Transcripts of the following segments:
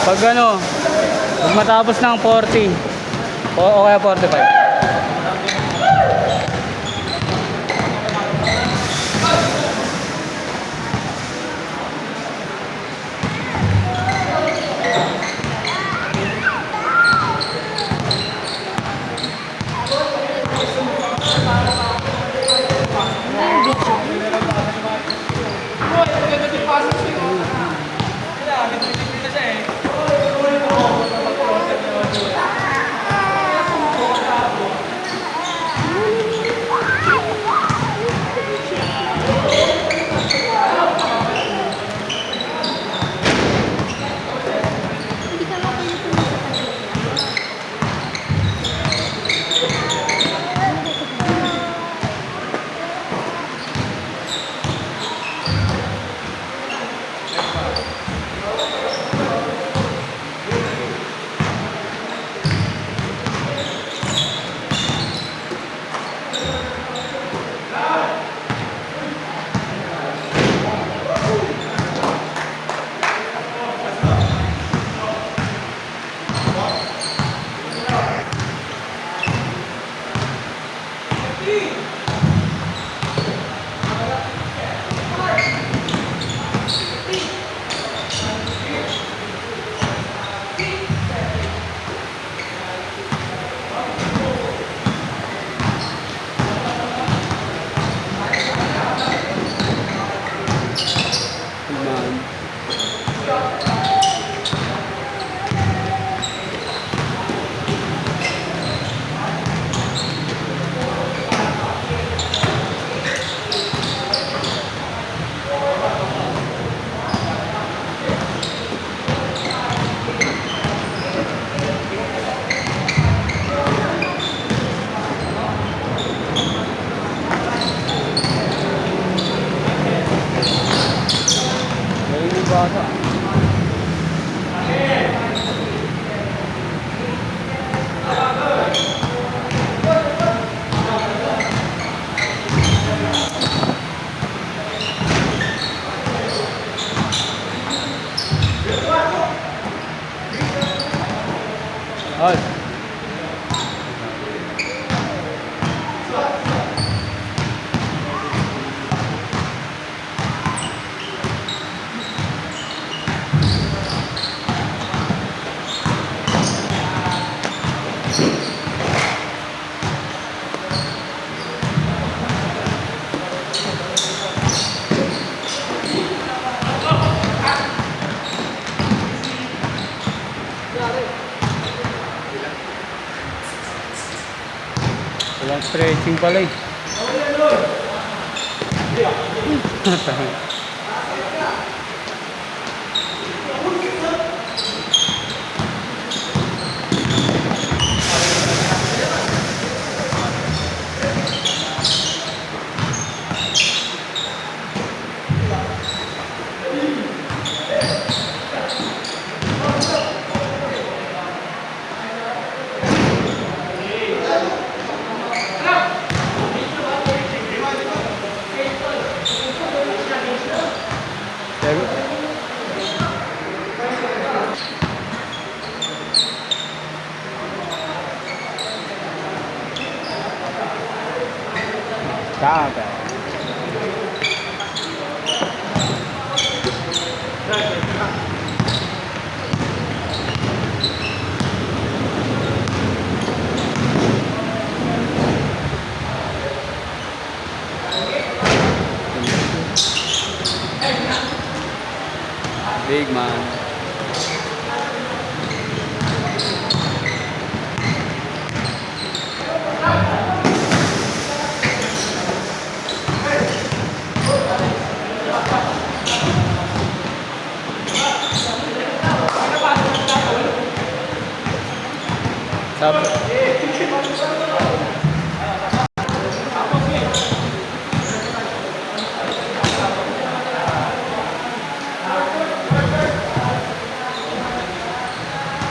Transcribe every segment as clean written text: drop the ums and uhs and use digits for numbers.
Pag ano, pag matapos ng 40 o kaya 45. Bata. Ay. Walang stretching pala eh. Capa. Big man. Sabi.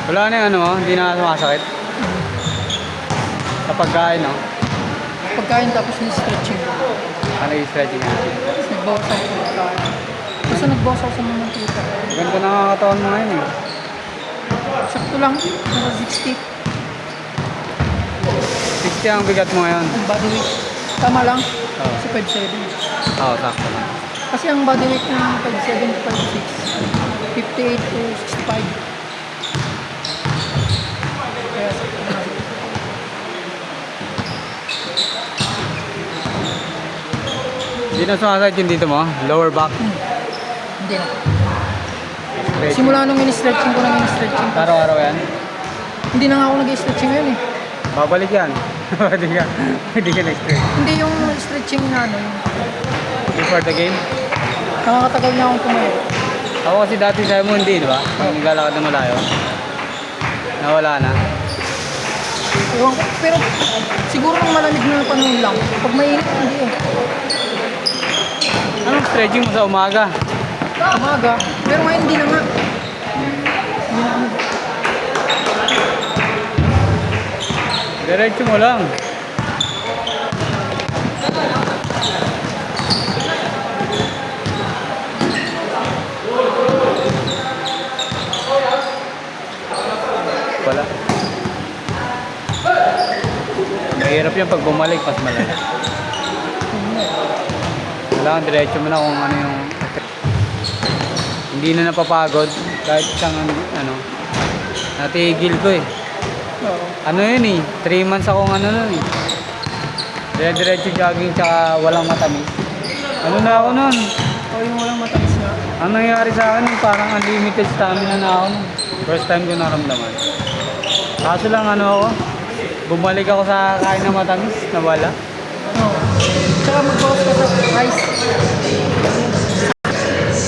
Wala na yung ano mo, hindi na sumasakit. Sa pagkain, no? Pagkain tapos yung stretching. Ano yung stretching natin? Nagbawas ang pagkain. Kaso nagbawas ako sa mga mantika. Ganda nakakatawan mo ngayon eh. Sakto lang. Nasa 60. 60 ang bigat mo ngayon. Ang body weight. Tama lang. Oo. Kasi 5'7". Oo, sakto lang. Kasi ang body weight ng 5'7", 5'6". 58 to 65. Kaya sakto lang. Hindi na sumasakit yung dito mo? Lower back? Hindi na. Stretching. Simula nung in-stretching ko ng in-stretching ko. Araw-araw yan? Hindi na nga ako nag-stretching ngayon eh. Babalik yan. Hindi ka na-stretch. Hindi yung stretching na ano. Before the game? Nakakatagal na akong tumayo. Ako kasi dati sabi mo hindi, di ba? Pag naglalakad na malayo. Nawala na. Ewan ko, pero siguro nung malamig na panahon lang. Pag mainit, hindi eh. Anong stretching mo sa umaga? Umaga. Pero ngayon hindi na nga. Hindi na ano. Diretso mo lang. Wala. Mahirap yung pag bumalik, mas malala. Kailangan diretso mo na kung ano yung hindi na napapagod kahit isang ano natigil ko eh. Oo. Ano yun eh, 3 months akong ano nun eh. Diretso jogging tsaka walang matamis. Ano na ako nun? O yung walang matamis nga. Ang nangyari sa akin, parang unlimited stamina na ako nun. First time ko naramdaman. Kaso lang ano ako, bumalik ako sa kain na matamis, nawala. Oo. Tsaka mag-pause ka sa rice.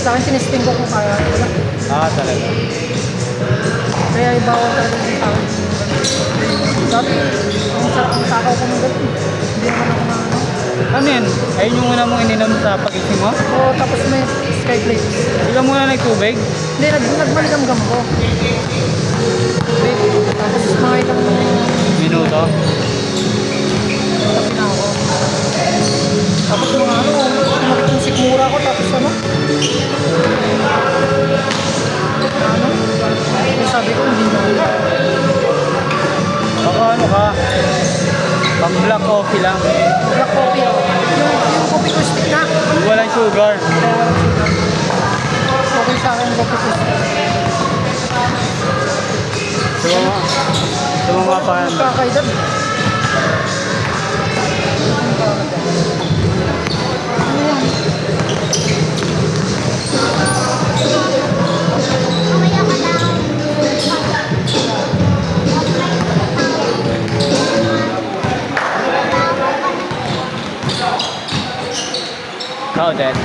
Sa akin, tinesting ko kung kaya. Wala. Ah, talaga. Kaya ibawal talaga yung sa akin. Dati, ang sarap ng takaw ko ng ganun. Hindi naman ako na ano. Ano yan? Ayun yung una mong ininom sa pagising mo? Oo, tapos may sky plate. Hindi ka muna nagtubig? Hindi, nagmaligam-gam ko. Tapos mga ilang Minuto? tabi na ako. Tapos mga ano, sumakit yung sikmura ko. Tapos ano? Sabi ko, hindi na. Baka ano ka? Pang black coffee lang. Black coffee ako. Yung coffee ko stick na. Walang sugar. Okay sa akin yung coffee ko stick. Sumama pa yan. Magkakaedad. Ano yan? Ikaw din.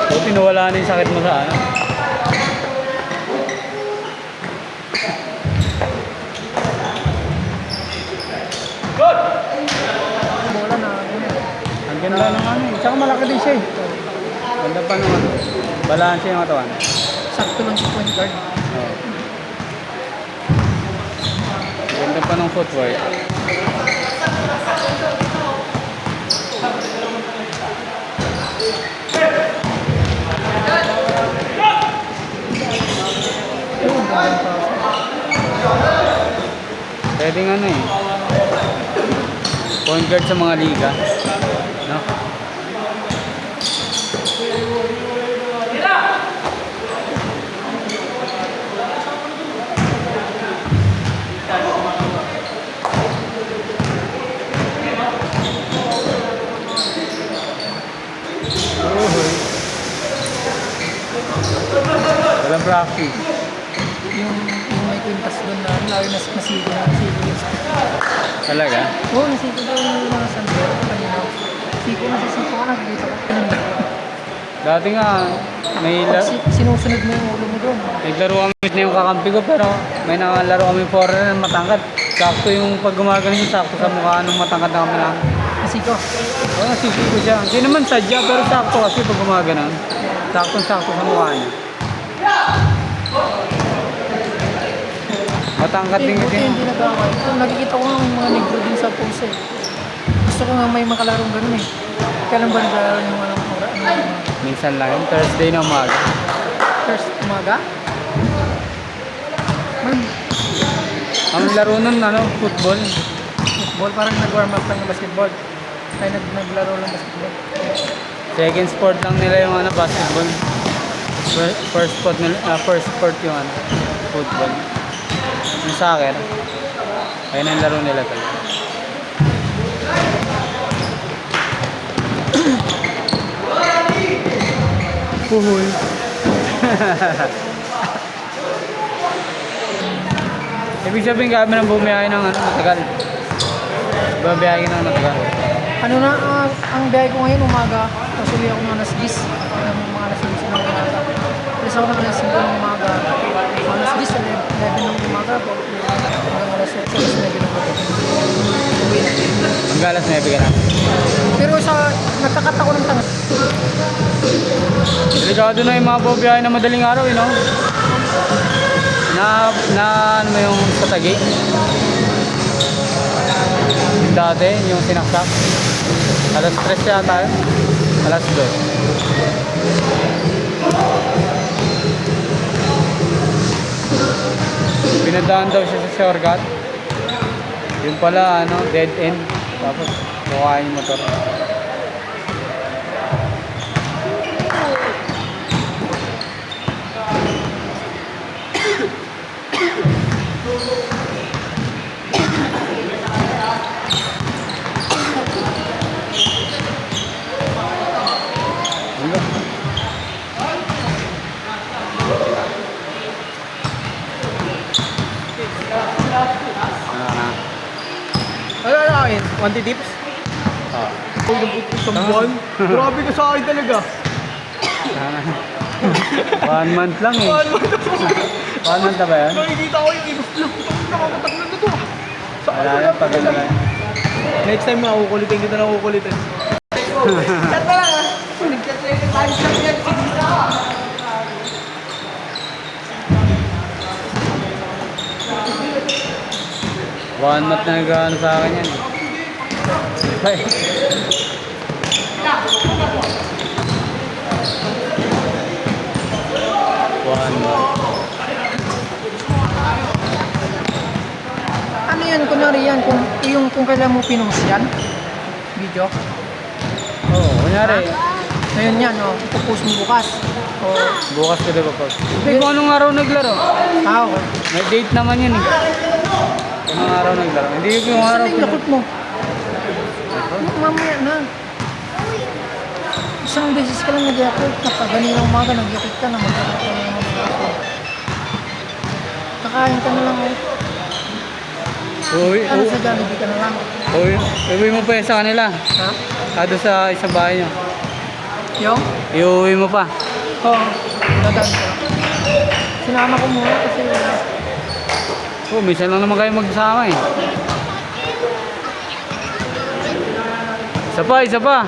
Buti nawala na yung sakit mo sa ano. Bola na. Ang ganda ng ano eh. Tsaka malaki din siya eh. Ganda pa naman. Balance yung katawan. Sakto lang sa point guard. Oo. Ganda pa ng footwork. Pwedeng ano eh. Point guard sa mga liga. No? Walang practice. Yung may kwintas doon na lalo na nasigo na nasigo. Talaga? Oo, nasigo doon yung mga sandero kanina. Siko na sisiko ka nakikita ko. Dati nga, may Sinusunod mo yung ulo mo doon. naglaro kami na yung kakampi ko pero may nakalaro kami foreigner na matangkad. Sakto yung pag gumagano siya, sakto sa mukha ng matangkad na kami lang. Nasiko. Oo, nasisiko siya. Hindi naman sadya pero sakto kasi pag gumagano. Sakto-sakto sa mukha niya. Matangkad din Buti kasi. hindi nag-away. Nakikita ko ng mga negro din sa puso eh. Gusto Gusto ko nga may makalarong ganun eh. Kailan ba naglalaro yung Minsan lang yun, Thursday na umaga. first umaga? Man, Ang laro nun, football. football, parang nag-warm up lang ng basketball. Ay, naglaro lang basketball. Second sport lang nila yung basketball. First sport yung football. Yung soccer. Ayun ang laro nila talaga. Puhoy. Ibig sabihin kami nang bumiyahe ng matagal. Babiyahe ng matagal. Ano na, ang biyahe ko ngayon umaga. Tapos uwi ako ng alas 10. Mga alas 10 ng umaga. Alas ako ng alas 5 ng umaga. Alas 10, 11 ng umaga. Hanggang alas 8, alas 9 ng umaga. Uwi na. Hanggang alas 9 ka na. Pero nagkakat ako ng tangan. Delikado na yung mga babiyahe na madaling araw, ano mo yung patagi? Yung dati, yung sinaksak. Alas 3 yata yun. Alas 2. Pinadaan daw siya sa shortcut. Yung pala, dead end. Tapos, kukain yung motor. Ano akin? 20 tips? Isang buwan? Grabe ka sa akin talaga. 1 month lang eh. 1 month na ba yan? Nakikita ko yung ibig lang. Nakakatak na to. Wala lang, pag ano lang. Next time makukulitin kita na kukulitin. Chat na lang ah. Nag-chat na yung time chat yan. Sigita ka. One month na nag-ano sa akin yan. Ay. One month. Ano yan? Kunwari yan. Kung kailan mo pinost yan? Video? Oo, kunyari. Ngayon yan, oh. Ipopost mo bukas. O, Bukas ko diba po? Hindi kung anong araw naglaro. okay. May date naman yun eh. Kung anong araw naglaro. Hindi yung Saan araw. na yung lakot mo? Mamaya na. Isang beses ka lang nag-yakot. Napaganinang umaga, nag-yakot ka na. Mag-yakot ka na naman mag-yakot. Kakain ka na lang eh. Uy, Ano sa Jollibee ka na lang. uwi mo pa yan sa kanila. Ha? Doon sa isang bahay nyo. Yung? Iuwi mo pa. Oo. Dadaan ko. Sinama ko muna kasi Minsan lang naman kayo magsama eh. Isa pa.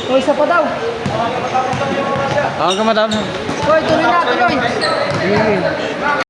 o isa pa daw. Tawag ka matapos. Hoy, tuloy na, tuloy.